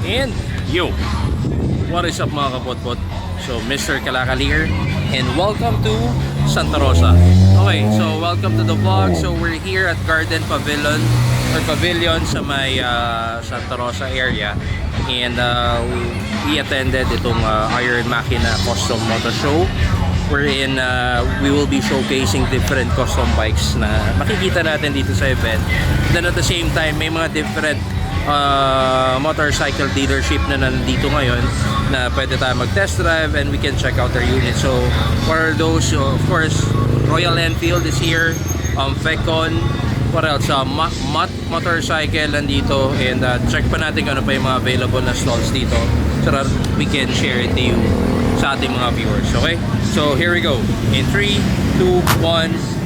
And yo, what is up mga kapotpot? So Mr. Kalakal here, and welcome to Santa Rosa. Okay, so welcome to the vlog. So we're here at Garden Pavilion sa may Santa Rosa area, and we attended itong Iron Macchina Custom Moto Show, wherein we will be showcasing different custom bikes na makikita natin dito sa event. Then at the same time, may mga different motorcycle dealership na nandito ngayon na pwede tayo mag-test drive and we can check out their units. So for those, of course, Royal Enfield is here, Fekon, what else, Mutt motorcycle nandito, and check pa natin kung ano pa yung mga available na stalls dito so that we can share it to you sa ating mga viewers. Okay, so here we go in 3, 2, 1.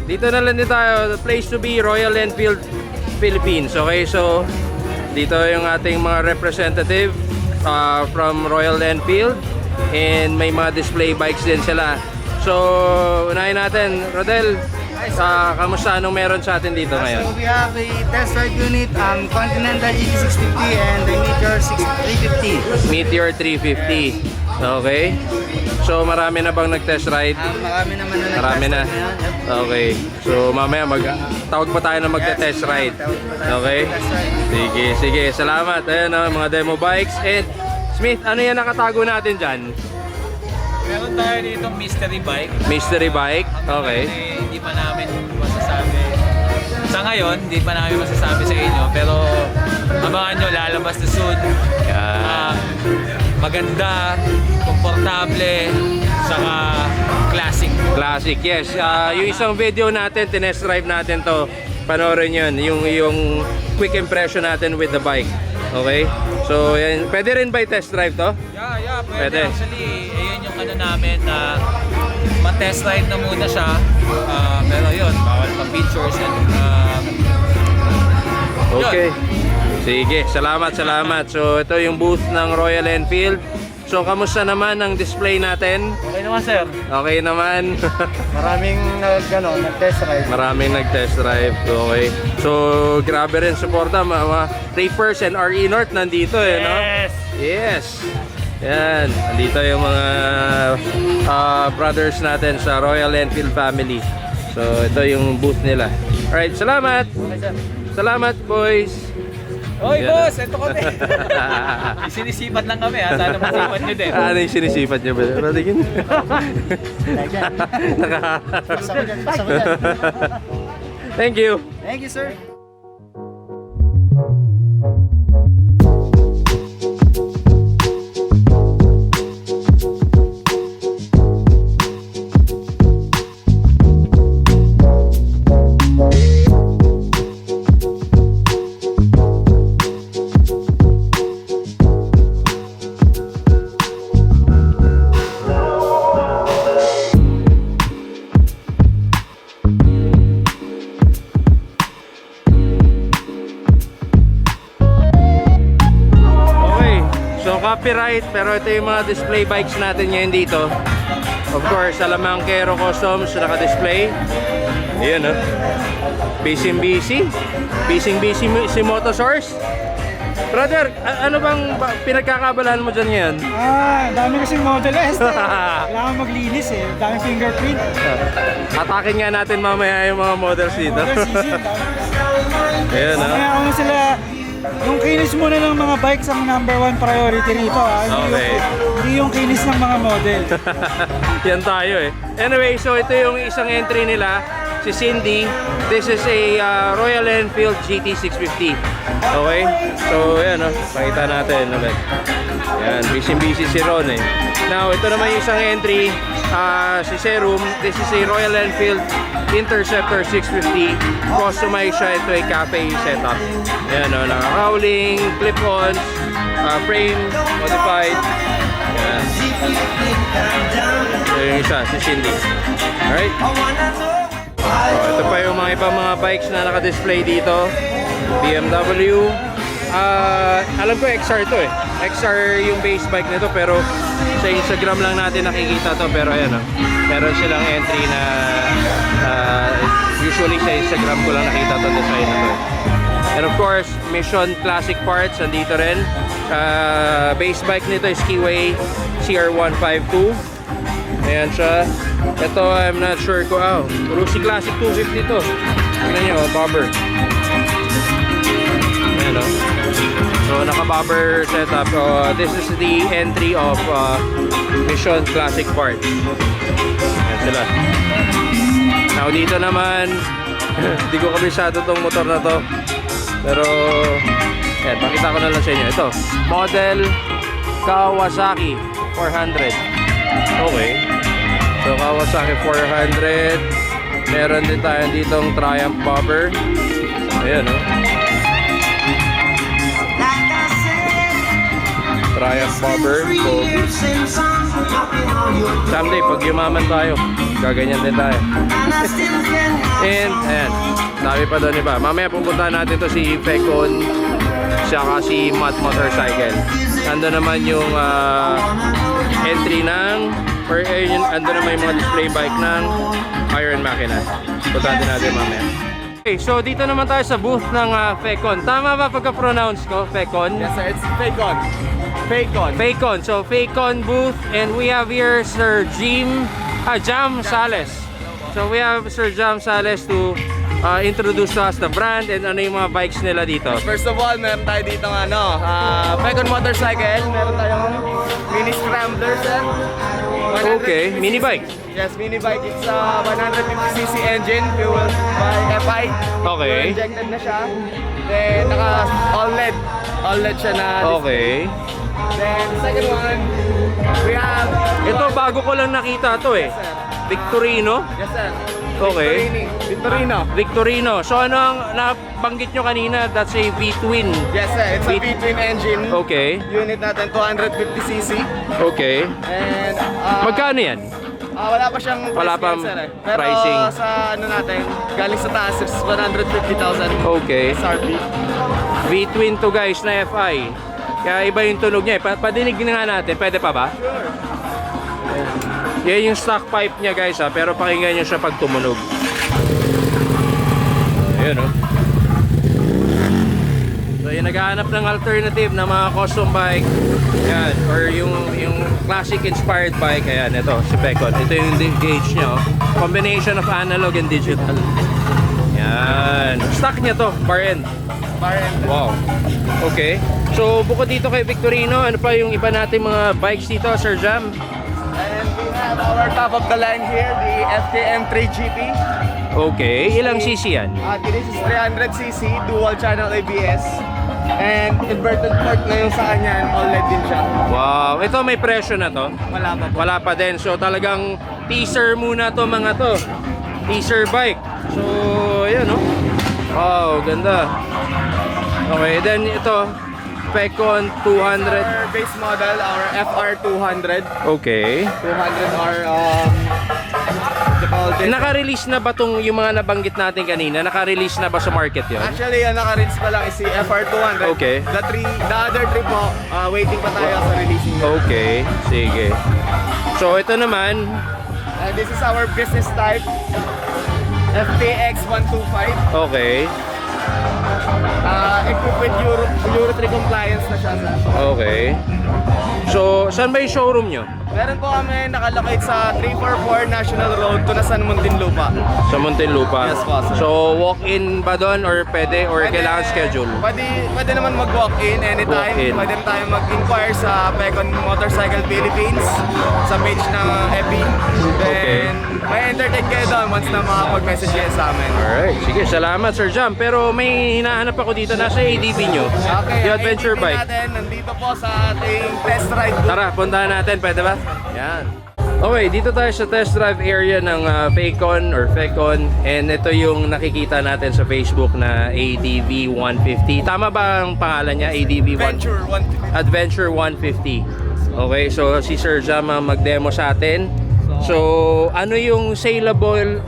Dito na lang din tayo, the place to be, Royal Enfield, Philippines. Okay, so dito yung ating mga representative from Royal Enfield, and may mga display bikes din sila. So unahin natin, Rodel, kamusta, anong meron sa atin dito ngayon? So we have a test ride unit, Continental GT650 and the Meteor 350. Meteor 350. Okay. So marami na bang nag-test ride? Marami naman na Marami na. Okay. So mamaya tawag pa tayo na magte-test ride. Okay. Sige. Salamat. Ayan mga demo bikes. And Smith, ano yan nakatago natin dyan? Meron tayo dito mystery bike. Mystery bike? Okay. Hindi pa namin masasabi. Sa ngayon, hindi pa namin masasabi sa inyo. Pero abangan nyo, lalabas na soon. Maganda, komportable, saka classic. Classic, yes. Yung isang video natin, tinest drive natin to. Panoorin yun, yung quick impression natin with the bike. Okay? So, yan. Pwede rin ba i-test drive to? Yeah, pwede. Actually, ayun yung ano namin na ma-test ride na muna siya. Pero yun, bawal pa features and okay. Sige, salamat. So, ito yung booth ng Royal Enfield. So, kamusta naman ang display natin? Okay naman, sir. Okay naman. Maraming nag-test ride. Maraming nag-test drive. Okay. So, grabe rin suporta. Rapers and RE North nandito no? Yes. Yan. Nandito yung mga brothers natin sa Royal Enfield family. So ito yung booth nila. Alright, salamat! Salamat boys! Oy Yan. boss, ito kami. Sinisipat lang kami ha, sana masipat nyo din. Ano yung sinisipat nyo ba? Patingin. Thank you! Thank you, sir. Copyright, pero ito yung mga display bikes natin ngayon dito. Of course, Alamangkero Customs naka-display. Ayan, oh. Busy si Motosource. Brother, ano bang pinagkakabalaan mo dyan ngayon? Dami kasing model S. Kailangan maglinis eh. Daming fingerprint. Atakin nga natin mamaya yung mga models dito. Model CC. Ayan, oh. Mamaya ako sila. Yung kinis muna ng mga bikes ang #1 priority rito. Okay. Hindi yung kinis ng mga model. Yan tayo eh. Anyway, so ito yung isang entry nila, si Cindy. This is a Royal Enfield GT650. Okay? So yan o, pakita natin ulit. Yan, busy si Ron eh. Now, ito naman yung isang entry, si Serum. This is a Royal Enfield Interceptor 650. Customized siya, ito ay cafe setup. Yan o, naka-cowling, clip-ons, frame, modified. Yan. Ito yung isa, si Cindy. Alright? Ito pa yung mga ibang mga bikes na naka-display dito. BMW. Alam ko XR to eh. XR yung base bike nito, pero sa Instagram lang natin nakikita to. Pero ayan o, meron silang entry na usually sa Instagram ko lang nakita to design na to. And of course, Mission Classic parts andito rin. Base bike nito is Keyway CR152. Ayan siya. Ito, I'm not sure ko. Rusi Classic 250 to. Tignan nyo, bobber. Ayan o. So, naka-bobber setup. This is the entry of Mission Classic parts. Ayan sila. Now, dito naman, hindi ko kabisado tong motor na to. Pero, ayan, pakita ko na lang sa inyo. Ito, model Kawasaki 400. Okay. So, Kawasaki 400. Meron din tayo ditong Triumph bobber. Ayan, oh. Triumph bobber. Someday, pag yumaman tayo, gaganyan din tayo. And, ayan. Dami pa doon iba. Mamaya pupuntahan natin to si Fekon, saka si Mutt motorcycle. Ando naman yung entry ng, or ando naman yung mga display bike ng Iron Macchina. Puntahan din natin mamaya. Okay, so dito naman tayo sa booth ng Fekon. Tama ba pagka-pronounce ko? Fekon? Yes sir, it's Fekon. Fekon. So Fekon booth, and we have here Sir Jam Sales. So we have Sir Jam Sales to introduce to us the brand and ano yung mga bikes nila dito. First of all, meron tayo dito ng Fekon motorcycle. Meron tayong mini scrambler, sir. Okay, mini bike. Yes, mini bike. It's 150cc engine, fueled by FI. Okay. Injected na siya. Then, naka all-LED. All-LED siya na. Okay. Then, second one, we have... Ito, bago ko lang nakita to eh. Victorino. Yes, sir. Okay. Victorino. So ano ang nabanggit nyo kanina? That's a V-twin. Yes, sir. It's a V-twin engine. Okay. Unit natin, 250cc. Okay. And... Magkano yan? Wala pa siyang price Wala pang sir, eh. Pero pricing. sa ano natin, galing sa taas, is 150,000 Okay. SRP. V-twin to guys na FI. Kaya iba yung tunog niya eh. Padinig na nga natin. Pwede pa ba? Sure. Yan yung stock pipe niya guys ha. Pero pakinggan nyo siya pag tumunog. Ayan o. So yung naghahanap ng alternative na mga custom bike. Yan. Or yung classic inspired bike. Ayan ito si Fekon. Ito yung gauge niya oh. Combination of analog and digital. Yan. Stock niya to, bar end. Wow. Okay. So, bukod dito kay Victorino, ano pa yung iba natin mga bikes dito, Sir Jam? And we have our top of the line here, the FKM 3GP. Okay. Ilang cc yan? This is 300cc, dual channel ABS. And inverted port na yung sa kanya, and all LED din siya. Wow. Ito may presyo na to? Wala pa po. Wala pa din. So, talagang teaser muna to mga to. Teaser bike. So, ayan oh. Wow, ganda. Okay, then ito, Fekon 200. Our base model, our FR 200. Okay. 200R, what you call this? Naka-release na ba tong yung mga nabanggit natin kanina? Naka-release na ba sa market yon? Actually, ang naka-release pa lang is si FR 200. Okay. The other three po, waiting pa tayo sa releasing. Okay, sige. So, ito naman, This is our business type, FTX 125. okay. Equipped with Euro 3 compliance na siya. Okay. So, saan ba yung showroom nyo? Meron po kami nakalocate sa 344 National Road, Tunasan, Muntinlupa. Sa Muntinlupa? Yes po, sir. So, walk-in ba doon or pwede or kailangan schedule? Pwede naman mag-walk-in anytime. Walk-in. Pwede tayo mag-inquire sa Fekon Motorcycle Philippines sa page ng FB. Okay. Then, may entertain kayo doon once na makapag-message kayo sa amin. Alright, sige, salamat Sir Jam. Pero may hinahanap ako dito, nasa ADV nyo. Okay, Yung adventure ATV bike. natin, nandito po sa ating test ride. Tara, puntahan natin, pwede ba? Yan. Okay, dito tayo sa test drive area ng Fekon or Fekon. And ito yung nakikita natin sa Facebook na ADV 150. Tama ba ang pangalan niya? ADV 150? Adventure 150. Okay, so si Sir Jam ang mag-demo sa atin. So, ano yung saleable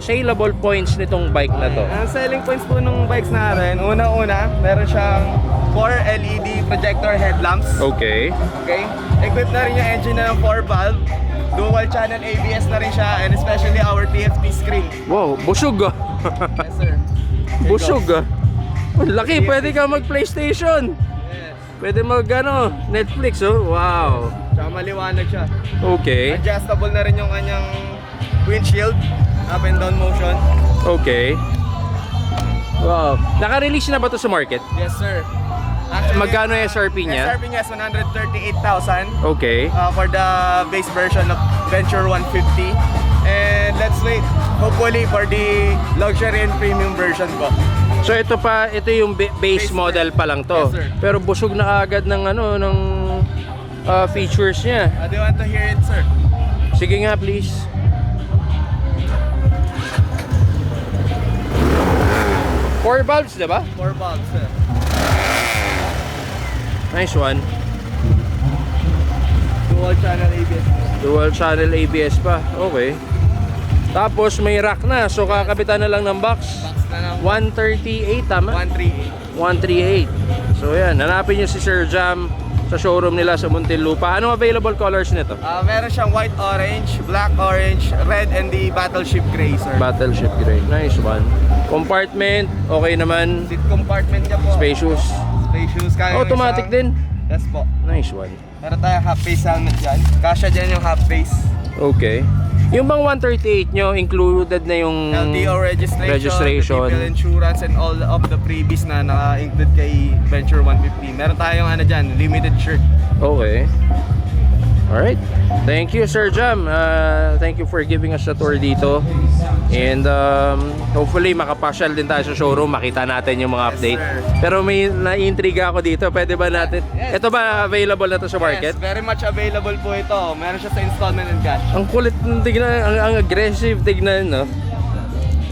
points nitong bike na to? Ang selling points po ng bikes natin, unang-una, meron siyang 4 LED projector headlamps. Okay. Okay? Equipped na rin yung engine na ng 4-valve. Dual channel ABS na rin siya, and especially our TFT screen. Wow, busog ah. Yes, sir. Busog ah. Ang laki, pwede ka mag-PlayStation. Yes. Pwede mag Netflix oh. Wow. Tsaka maliwanag siya. Okay. Adjustable na rin yung kanyang windshield, up and down motion. Okay. Wow. Naka-release na ba to sa market? Yes, sir. Actually, Magkano yung SRP niya? SRP niya is 138,000 Okay. for the base version of Venture 150. And let's wait, hopefully, for the luxury and premium version po. So ito yung base model pa lang to. Yes, sir. Pero busog na agad ng ng features niya. Do you want to hear it, sir? Sige nga, please. Four valves, diba? 4 valves, sir. Nice one. Dual channel ABS. Dual channel ABS pa. Okay. Tapos may rack na. So kakabitan na lang ng box. Box na ng 138 tama? 138. 138. So yan, hanapin niyo si Sir Jam sa showroom nila sa Muntinlupa. Anong available colors nito? Meron siyang white orange, black orange, red, and the battleship gray, sir. Battleship gray. Nice one. Compartment, okay naman. Seat compartment niya po. Spacious. Spacious. Kaya Automatic din. Yes po. Nice one. Meron tayong half face helmet dyan. Kasya dyan yung half face. Okay. Yung bang 138 nyo, included na yung LTO registration, registration. the insurance, and all of the freebies na naka-include kay Venture 150. Meron tayong dyan, limited shirt. Okay. Alright. Thank you, Sir Jam. Thank you for giving us a tour dito. And hopefully makapasyal din tayo sa showroom, makita natin yung mga update. sir. Pero may na-intriga ako dito. Pwede ba natin? Yes. Ito ba available na to sa market? Yes, very much available po ito. Meron siya sa installment and cash. Ang kulit ng tignan, ang aggressive tignan, no?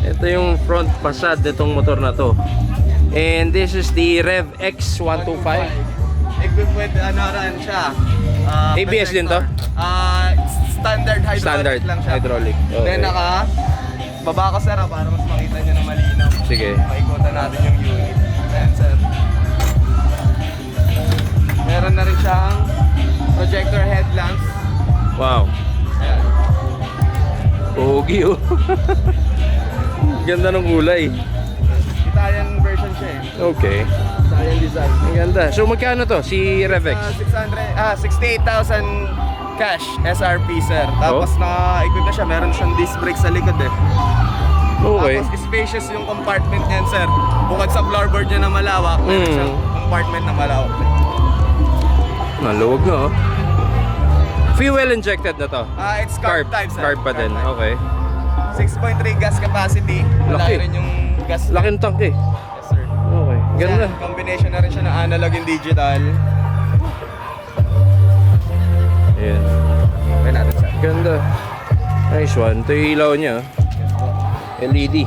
Ito yung front facade nitong motor na to. And this is the Rev X125. Equipped with siya. ABS din to? Standard hydraulic Standard lang siya. hydraulic. Okay. Then baba ko, sir, para mas makita nyo na malinaw. Sige. Maikutan natin yung unit. Ayan, sir. Meron na rin siyang projector headlamps. Wow. Ayan. Pogi oh. Ganda ng kulay. Italian version siya eh. Okay. Italian design. Ang ganda. So magkano to? Si Revex? 68,000 Cash, SRP sir. Tapos naka-equip na siya, meron siyang disc brake sa likod eh. Okay. Tapos spacious yung compartment niyan sir. Bukod sa floorboard niya na malawak, meron siyang compartment na malawak. Maluwag na oh. Fuel injected na to? It's carb type sir. Carb pa din, Carb okay. type. 6.3 gas capacity. Malaki rin yung gas. Laking tank eh. Yes sir. Okay, ganda. Combination na rin siya ng analog and digital. Ayan. Okay natin sir. Ganda. Nice one. Ito yung ilaw niya. Yes po. LED.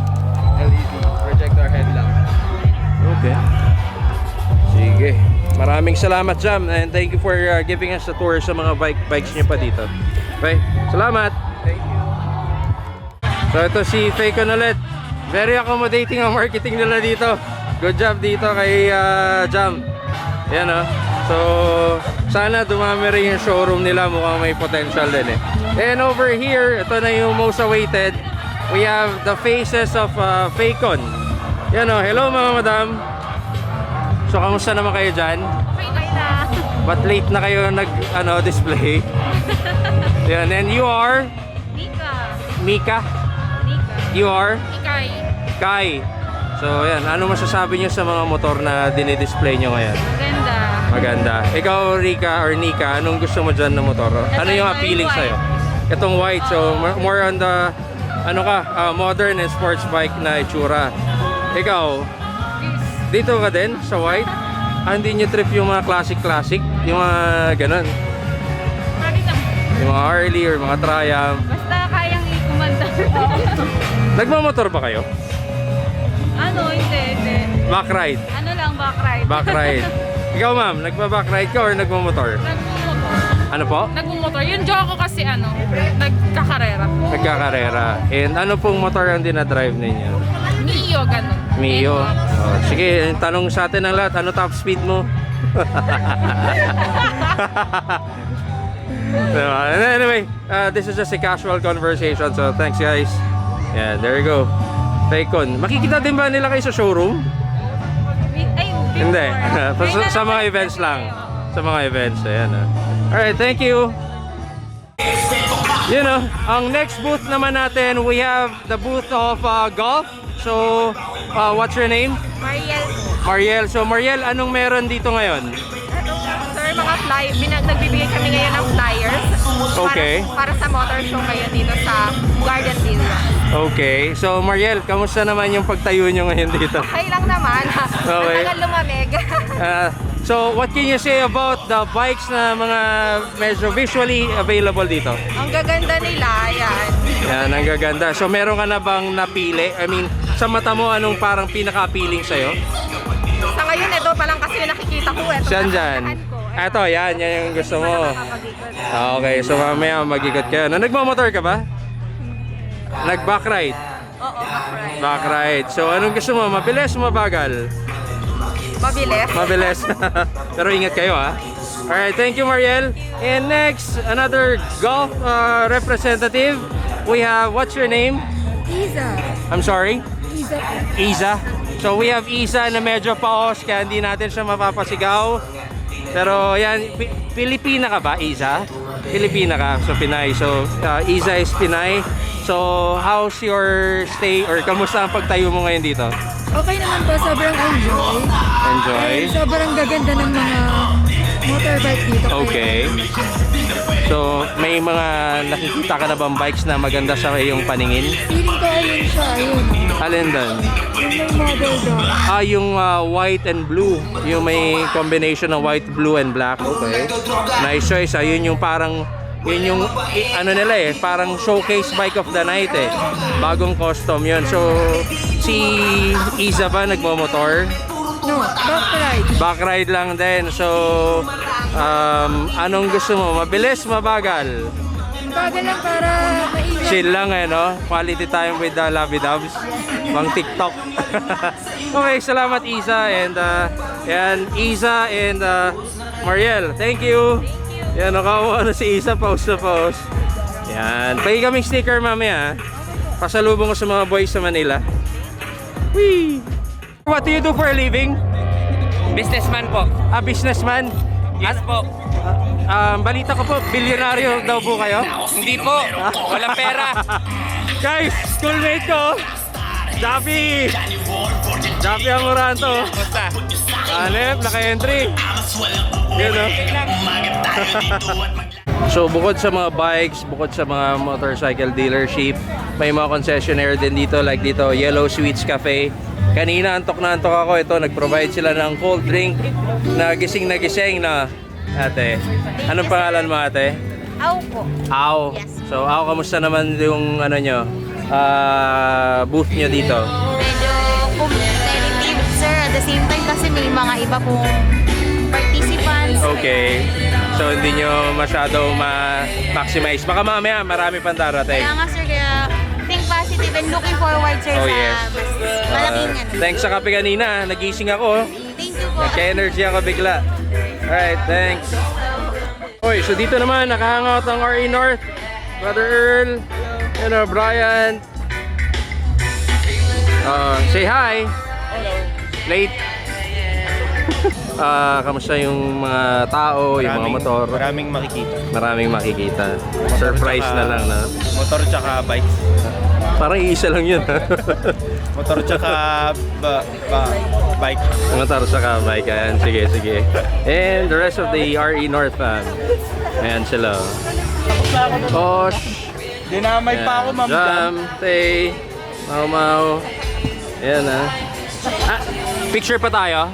LED. Projector headlamp. Okay. Sige. Maraming salamat Jam and thank you for giving us a tour sa mga bikes niyo pa dito. Okay. Salamat. Thank you. So ito si Fekon ulit. Very accommodating ang marketing nila dito. Good job dito kay Jam. Yan oh. So sana dumami rin yung showroom nila, mukhang may potential din eh. And over here, ito na yung most awaited. We have the faces of Fekon. Yan oh. Hello mga madam. So kamusta naman kayo dyan? Okay na. But late na kayo display. Yan. And you are? Mika. Mika? Mika. You are? Ikay. Kai. So yan, ano masasabi nyo sa mga motor na dinidisplay nyo ngayon? Ganda. Maganda. Ikaw Rika or Nika, anong gusto mo dyan na motor? Ano yung appealing sa'yo? Itong white, so more on the modern and sports bike na itsura. Ikaw, dito ka din sa white? Hindi nyo trip yung mga classic? Yung mga ganun? Pwede na. Yung mga Harley or mga Triumph? Basta kayang ikumandar. Nagmamotor ba kayo? Ano? Hindi. Back ride? Ano lang, back ride. Back ride. Ikaw ma'am, nagba-back ride ka or nagmamotor? Nagmumotor. Ano po? Nagmumotor. Yung jowa ko kasi nagkakarera. Nagkakarera. And ano pong motor ang dinadrive ninyo? Mio, ganun. Mio. Oh, sige, tanong sa atin ng lahat, ano top speed mo? Anyway, this is just a casual conversation, so thanks guys. Yeah, there you go. Fekon. Makikita din ba nila kayo sa showroom? Ay, before. Hindi. Sa mga events lang. Sa mga events, ayan. Alright, thank you. You know, ang next booth naman natin, we have the booth of golf. So, what's your name? Mariel. Mariel. So, Mariel, anong meron dito ngayon? Sir, mga flyers. Nagbibigay kami ngayon ng flyers. Okay. Para sa motor show ngayon dito sa Garden Villa. Okay. So, Mariel, kamusta naman yung pagtayo nyo ngayon dito? Okay lang naman. Okay. Matagal lumamig. So, what can you say about the bikes na mga medyo visually available dito? Ang gaganda nila, yan. Yan, ang gaganda. So, meron ka na bang napili? I mean, sa mata mo, anong parang pinaka-appealing sa'yo? Sa ngayon, ito pa lang kasi yung nakikita ko. Ito Saan dyan? Eto, yan yung gusto mo. Okay, so mamaya mag-ikot ka. Nagmamotor ka ba? Nag-back ride? Oo, back Back ride. So, anong gusto mo? Mabilis o mabagal? Mabilis. Mabilis. Pero ingat kayo ha. Alright, thank you Mariel. And next, another golf representative. We have, what's your name? Isa. I'm sorry? Isa. Isa. So we have Isa na medyo paos kaya hindi natin siya mapapasigaw. Pero yan, Pilipina ka ba, Isa? Pilipina ka, so Pinay. So Isa is Pinay. So how's your stay or kamusta ang pagtayo mo ngayon dito? Okay naman po, sobrang enjoy. Enjoy? And sobrang gaganda ng mga motorbike dito. Okay. So may mga nakikita ka na bang bikes na maganda sa iyong paningin? Feeling ko ayun siya, ayun. Alin doon? Yung may model doon. Yung white and blue. Yung may combination ng white, blue, and black. Okay. Nice choice. Yun yung parang, yun yung, ano nila eh, parang showcase bike of the night eh. Bagong custom yun. So, si Isa ba nagmamotor? No, back ride. Back ride lang din. So, anong gusto mo? Mabilis, mabagal? Bagal lang para maingat. Chill lang eh, no? Quality time with the Lovey Dubs. Pang TikTok. Okay, salamat Isa and yan, Isa and Mariel. Thank you. Yan, nakawa na si Isa, post na post. Yan, pagi kaming sticker mamaya. Pasalubong ko sa mga boys sa Manila. Whee! What do you do for a living? Businessman po. A businessman? Yes po. balita ko po, bilyonaryo daw po kayo. Hindi po, walang pera. Guys, schoolmate ko, Javi Amoranto. Basta. Hanep, naka-entry. Yun, no? So, bukod sa mga bikes, bukod sa mga motorcycle dealership, may mga concessionaire din dito, like dito, Yellow Sweets Cafe. Kanina, antok na antok ako. Ito, nag-provide sila ng cold drink na gising na ate. Anong pangalan mo, ate? Aw po. Aw. Yes. So, Aw, kamusta naman yung ano nyo, booth nyo dito? Medyo competitive, sir. At the same time kasi may mga iba pong participants. Okay. So, hindi nyo masyado ma-maximize. Baka mamaya, marami pang darating. Kaya nga, sir, kaya think positive and looking forward, sir, Oh, sa yes. mas malaking yan. Thanks sa kape kanina. Nagising ako. Thank you po. Nagka-energy ako bigla. Alright, thanks. Oy, so dito naman, nakahangout ang RE North. Brother Earl. Brian. Say hi. Hello. Late. Kamusta yung mga tao, yung mga motor? Maraming makikita. Maraming makikita. Surprise na lang, na. Motor tsaka bike. Parang iisa lang yun. Motor tsaka bike. Motor sa bike. Ayan, sige. And the rest of the RE North fam. Ayan sila. Osh. Dinamay pa ako, ma'am. Jam, Tay, Mau. Ayan picture pa tayo.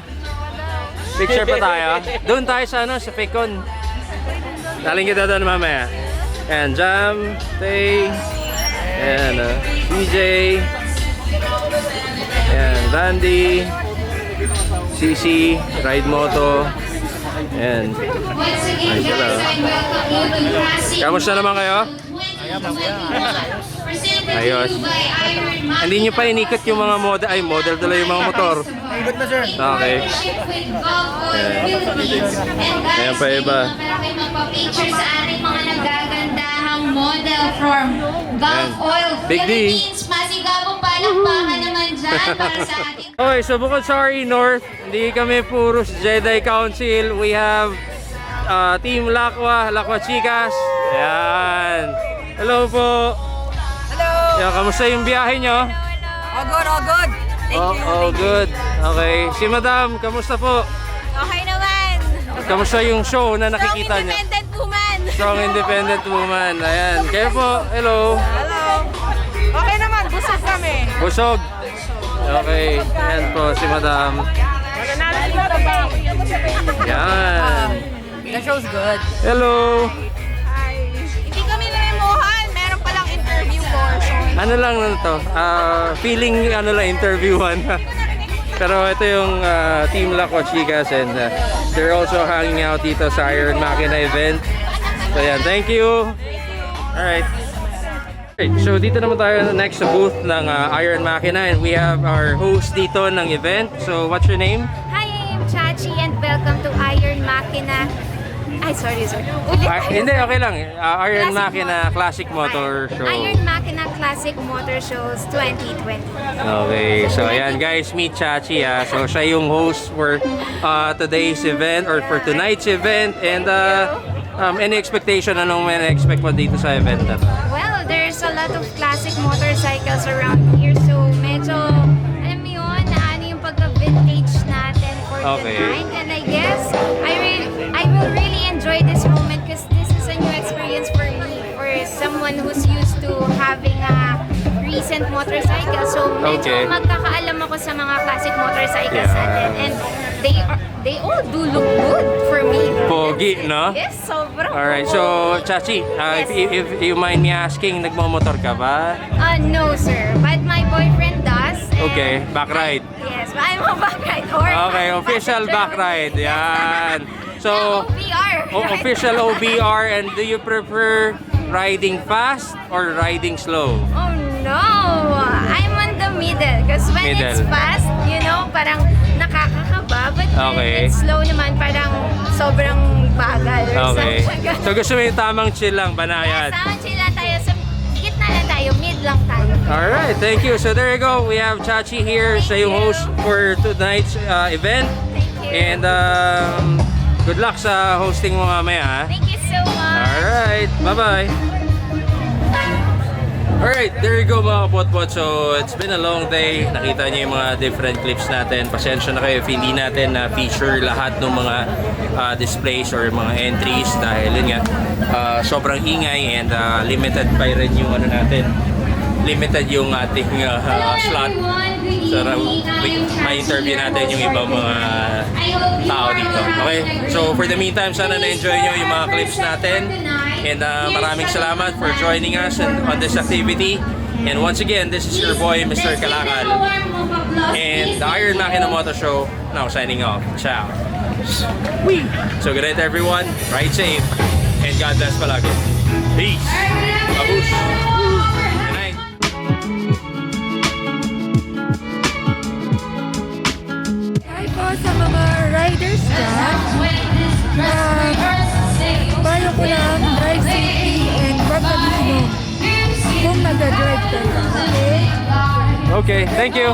Doon tayo sa sa Fekon. Daling kita doon mamaya. Ayan, Jam, Tay. Ayan, DJ. Ayan, Randy. CC, Ride Moto. Ayan. Ay, sila. Kamusta naman kayo? Ayos. Hindi nyo pa inikot yung mga model. Ay, model dala yung mga motor. Ikot na, sir. Okay. Ayan pa iba. Magpa-picture sa ating mga nagagandahang model from Gulf Oil Big D. Philippines. Masigabong palakpakan naman dyan para sa ating Okay, so bukod sa RE North, hindi kami puros Jedi Council. We have Team Lakwa Chicas. Ayan. Hello po. Hello. Yan, kamusta yung biyahe nyo? All good. Thank you. Oh, good. Okay. Si Madam, kamusta po? Okay naman. Kamusta yung show na nakikita nyo? Independent woman. Strong independent woman. Ayan. Kayo po. Hello. Hello. Okay naman, busog kami. Busog. Okay. Ayan po si Madam. Yan. The show's good. Hello. Hindi kami nalimuhan. Meron palang interview portion. Ano lang na to? Feeling interviewan. Pero ito yung Team Lakwa Chicas and they're also hanging out dito sa Iron Macchina event. So yan, thank you. Alright. So dito naman tayo next sa booth ng Iron Macchina and we have our host dito ng event. So what's your name? Hi, I am Chachi and welcome to Iron Macchina. Ay, sorry. Hindi, okay lang. Iron Classic Macchina Classic Motor Show. Iron Macchina Classic Motor Shows 2020. Okay, so ayan guys, meet Chachi. So siya yung host for today's event or for tonight's event. And any expectation, anong may expect mo dito sa event na to? Well, there's a lot of classic motorcycles around here. So, medyo, alam mo yun, ano yung pagka-vintage natin for Okay. tonight. And I guess, I will really enjoy this moment because this is a new experience for me. For someone who's used to having a recent motorcycle. So, Okay. medyo magkakaalam ako sa mga classic motorcycles Yeah. natin. And they all do look good for me. Pogi, no? Yes, sobrang Alright, so Chachi, if you mind me asking, nagmamotor ka ba? No, sir. But my boyfriend does. And Okay, back ride. Yes, but I'm a back ride. Or Okay, official back ride. Yan. So, OBR. official OBR. And do you prefer riding fast or riding slow? Oh no, I'm on the middle. Because when it's Middle. fast, you know, parang nakakakaba. But when Okay. it's slow naman, parang sobrang bagal. Or Okay. something. So gusto mo yung tamang chill lang, banayad? Sama chill lang tayo. Sa gitna lang tayo. Mid lang tayo. Alright, thank you. So there you go. We have Chachi here. Siya yung host for tonight's event. Thank you. And good luck sa hosting mo mamaya. Thank you Alright, bye-bye. Alright, there you go mga kapotpot. So, it's been a long day. Nakita niyo yung mga different clips natin. Pasensya na kayo if hindi natin na-feature lahat ng mga displays or mga entries dahil yun nga, sobrang ingay and limited pa rin yung ano natin. Limited yung ating slot. So, may interview natin yung ibang mga tao dito. Okay? So, for the meantime, sana na-enjoy nyo yung mga clips natin. And maraming salamat for joining us on this activity. And once again, this is your boy, Mr. Kalakal. And the Iron Macchina Moto Show, now signing off. Ciao. Whee! So good night everyone. Ride safe. And God bless palagi. Peace. Babush. Good night. Hi po sa mga riders dyan. Payo ko lang, drive safely and wag mag-inom kung nag-drive kayo. Okay? Okay, thank you.